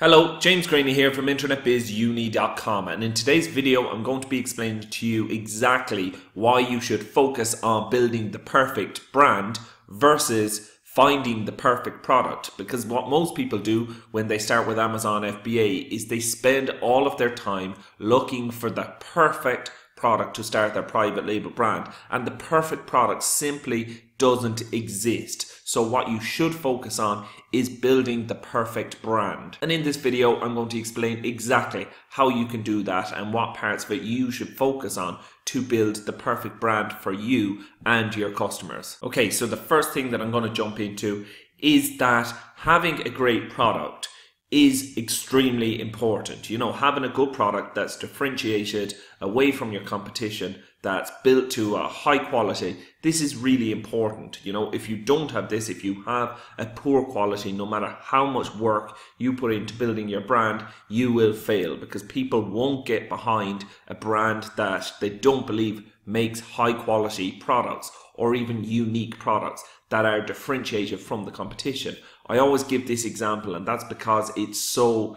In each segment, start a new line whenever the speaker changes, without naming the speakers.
Hello, James Graney here from InternetBizUni.com, and in today's video I'm going to be explaining to you exactly why you should focus on building the perfect brand versus finding the perfect product. Because what most people do when they start with Amazon FBA is they spend all of their time looking for the perfect product to start their private label brand, and the perfect product simply doesn't exist. So what you should focus on is building the perfect brand. And in this video, I'm going to explain exactly how you can do that and what parts of it you should focus on to build the perfect brand for you and your customers. Okay, so the first thing that I'm going to jump into is that having a great product is extremely important. You know, having a good product that's differentiated away from your competition, that's built to a high quality, this is really important. You know, if you don't have this, if you have a poor quality, no matter how much work you put into building your brand, you will fail, because people won't get behind a brand that they don't believe makes high quality products or even unique products that are differentiated from the competition. I always give this example, and that's because it's so,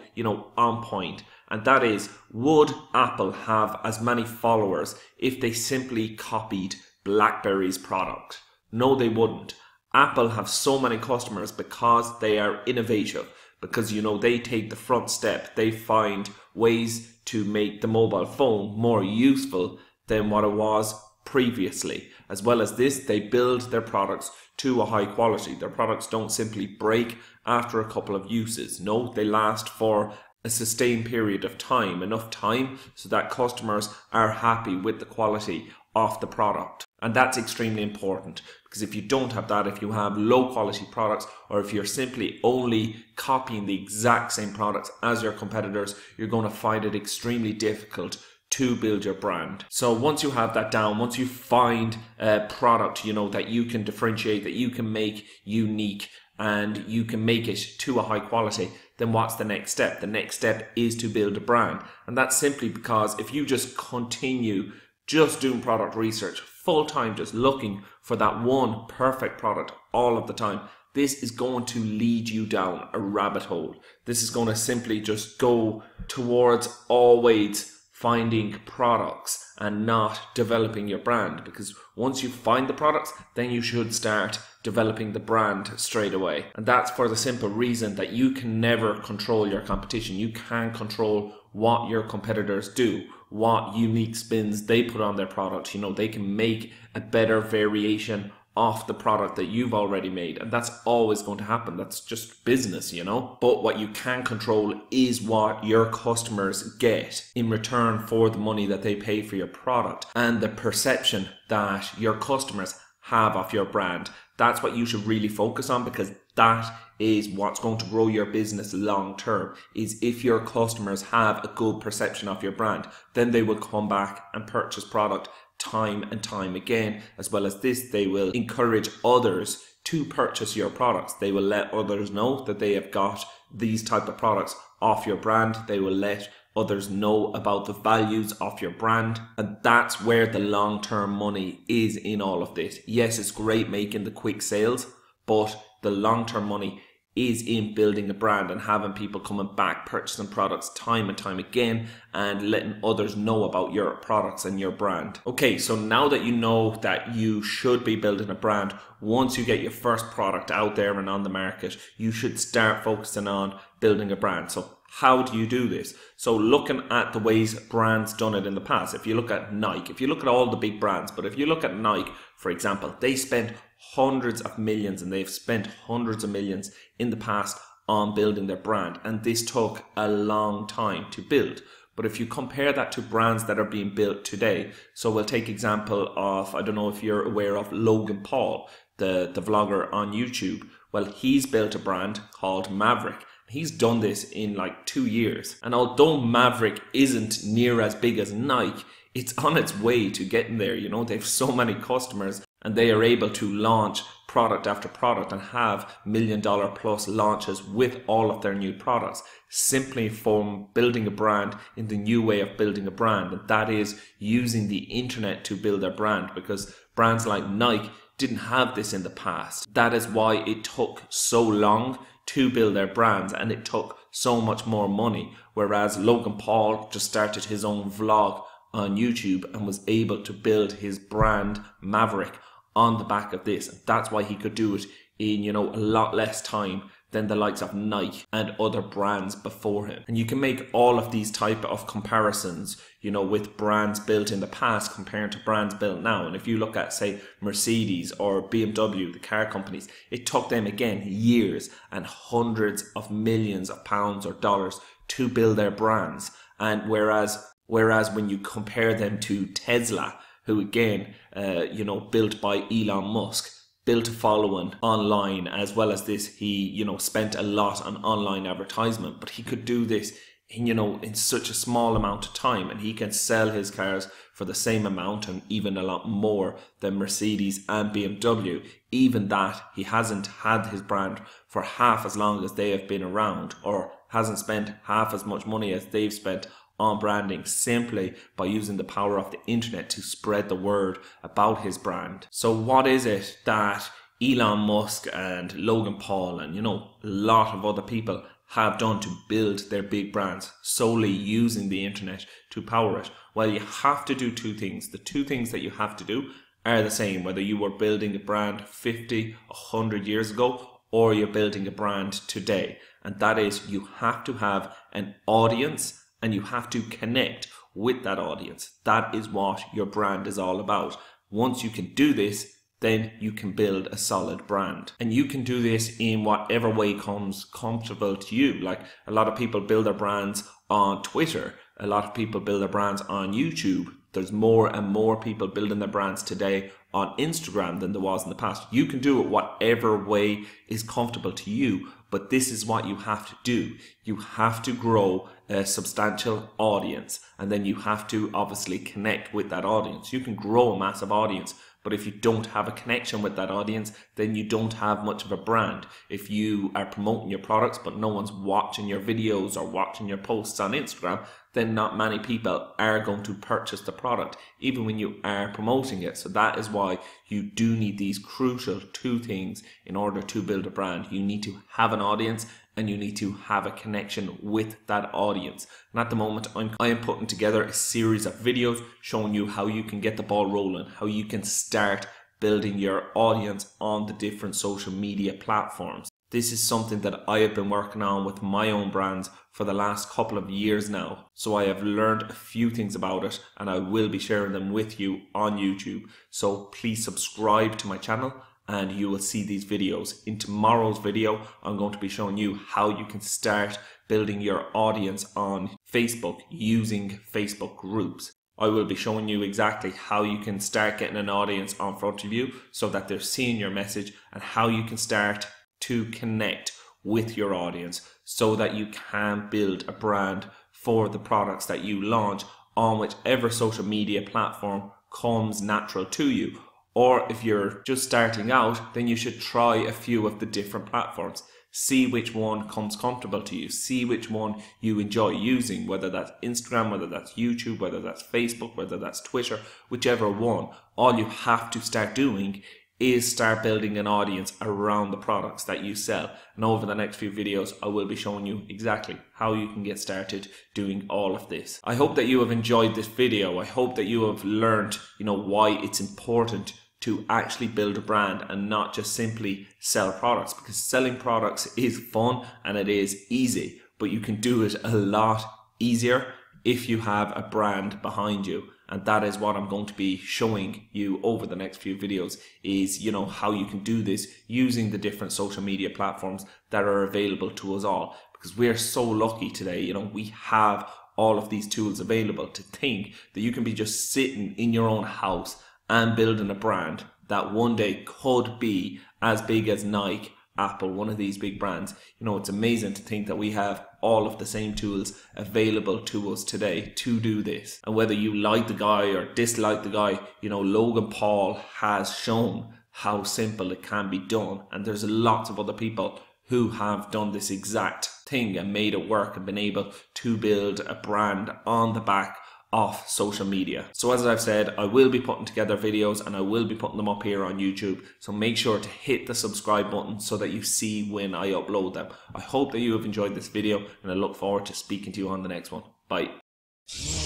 on point. And that is, would Apple have as many followers if they simply copied BlackBerry's product? No, they wouldn't. Apple have so many customers because they are innovative, because, they take the front step. They find ways to make the mobile phone more useful than what it was previously. As well as this, they build their products to a high quality. Their products don't simply break after a couple of uses. No, they last for a sustained period of time, enough time so that customers are happy with the quality of the product. And that's extremely important, because if you don't have that, if you have low quality products, or if you're simply only copying the exact same products as your competitors, you're going to find it extremely difficult to build your brand. So once you have that down, once you find a product, that you can differentiate, that you can make unique, and you can make it to a high quality, then what's the next step? The next step is to build a brand. And that's simply because if you just continue just doing product research full time, just looking for that one perfect product all of the time, this is going to lead you down a rabbit hole. This is going to simply just go towards always finding products and not developing your brand, because once you find the products, then you should start developing the brand straight away. And that's for the simple reason that you can never control your competition. You can't control what your competitors do, what unique spins they put on their product. They can make a better variation off the product that you've already made, and that's always going to happen. That's just business, But what you can control is what your customers get in return for the money that they pay for your product, and the perception that your customers have of your brand. That's what you should really focus on, because that is what's going to grow your business long term. Is if your customers have a good perception of your brand, then they will come back and purchase product time and time again. As well as this, they will encourage others to purchase your products. They will let others know that they have got these type of products off your brand. They will let others know about the values of your brand, and that's where the long-term money is in all of this. Yes, it's great making the quick sales, but the long-term money is in building a brand and having people coming back, purchasing products time and time again, and letting others know about your products and your brand. Okay, so now that you know that you should be building a brand, once you get your first product out there and on the market, you should start focusing on building a brand. So how do you do this? So looking at the ways brands done it in the past, if you look at Nike, if you look at all the big brands, but if you look at Nike, for example, they spent hundreds of millions, and they've spent hundreds of millions in the past on building their brand, and this took a long time to build. But if you compare that to brands that are being built today, so we'll take example of, I don't know if you're aware of Logan Paul, the vlogger on YouTube. Well, he's built a brand called Maverick. He's done this in like 2 years. And although Maverick isn't near as big as Nike, it's on its way to getting there. They have so many customers, and they are able to launch product after product and have $1 million plus launches with all of their new products, simply from building a brand in the new way of building a brand. And that is using the internet to build their brand, because brands like Nike didn't have this in the past. That is why it took so long to build their brands, and it took so much more money. Whereas Logan Paul just started his own vlog on YouTube and was able to build his brand Maverick on the back of this. And that's why he could do it in, a lot less time than the likes of Nike and other brands before him. And you can make all of these type of comparisons, with brands built in the past compared to brands built now. And if you look at, say, Mercedes or BMW, the car companies, it took them, again, years and hundreds of millions of pounds or dollars to build their brands. And whereas when you compare them to Tesla, who again, built by Elon Musk, built a following online, as well as this, he, spent a lot on online advertisement, but he could do this, in such a small amount of time, and he can sell his cars for the same amount and even a lot more than Mercedes and BMW. Even that, he hasn't had his brand for half as long as they have been around, or hasn't spent half as much money as they've spent on branding, simply by using the power of the internet to spread the word about his brand. So what is it that Elon Musk and Logan Paul and a lot of other people have done to build their big brands solely using the internet to power it? Well, you have to do two things. The two things that you have to do are the same, whether you were building a brand 50, 100 years ago, or you're building a brand today. And that is, you have to have an audience and you have to connect with that audience. That is what your brand is all about. Once you can do this, then you can build a solid brand. And you can do this in whatever way comes comfortable to you. Like, a lot of people build their brands on Twitter. A lot of people build their brands on YouTube. There's more and more people building their brands today on Instagram than there was in the past. You can do it whatever way is comfortable to you, but this is what you have to do. You have to grow a substantial audience, and then you have to obviously connect with that audience. You can grow a massive audience, but if you don't have a connection with that audience, then you don't have much of a brand. If you are promoting your products, but no one's watching your videos or watching your posts on Instagram, then not many people are going to purchase the product, even when you are promoting it. So that is why you do need these crucial two things in order to build a brand. You need to have an audience, and you need to have a connection with that audience. And at the moment, I am putting together a series of videos showing you how you can get the ball rolling, how you can start building your audience on the different social media platforms. This is something that I have been working on with my own brands for the last couple of years now. So I have learned a few things about it, and I will be sharing them with you on YouTube. So please subscribe to my channel, and you will see these videos. In tomorrow's video, I'm going to be showing you how you can start building your audience on Facebook using Facebook groups. I will be showing you exactly how you can start getting an audience on front of you so that they're seeing your message, and how you can start to connect with your audience so that you can build a brand for the products that you launch on whichever social media platform comes natural to you. Or if you're just starting out, then you should try a few of the different platforms. See which one comes comfortable to you. See which one you enjoy using, whether that's Instagram, whether that's YouTube, whether that's Facebook, whether that's Twitter, whichever one. All you have to start doing is start building an audience around the products that you sell. And over the next few videos, I will be showing you exactly how you can get started doing all of this. I hope that you have enjoyed this video. I hope that you have learned, why it's important to actually build a brand and not just simply sell products, because selling products is fun and it is easy, but you can do it a lot easier if you have a brand behind you. And that is what I'm going to be showing you over the next few videos is, how you can do this using the different social media platforms that are available to us all. Because we're so lucky today, we have all of these tools available. To think that you can be just sitting in your own house and building a brand that one day could be as big as Nike, Apple, one of these big brands. It's amazing to think that we have all of the same tools available to us today to do this. And whether you like the guy or dislike the guy, Logan Paul has shown how simple it can be done. And there's lots of other people who have done this exact thing and made it work and been able to build a brand on the back off social media. So as I've said, I will be putting together videos and I will be putting them up here on YouTube. So make sure to hit the subscribe button so that you see when I upload them. I hope that you have enjoyed this video and I look forward to speaking to you on the next one. Bye.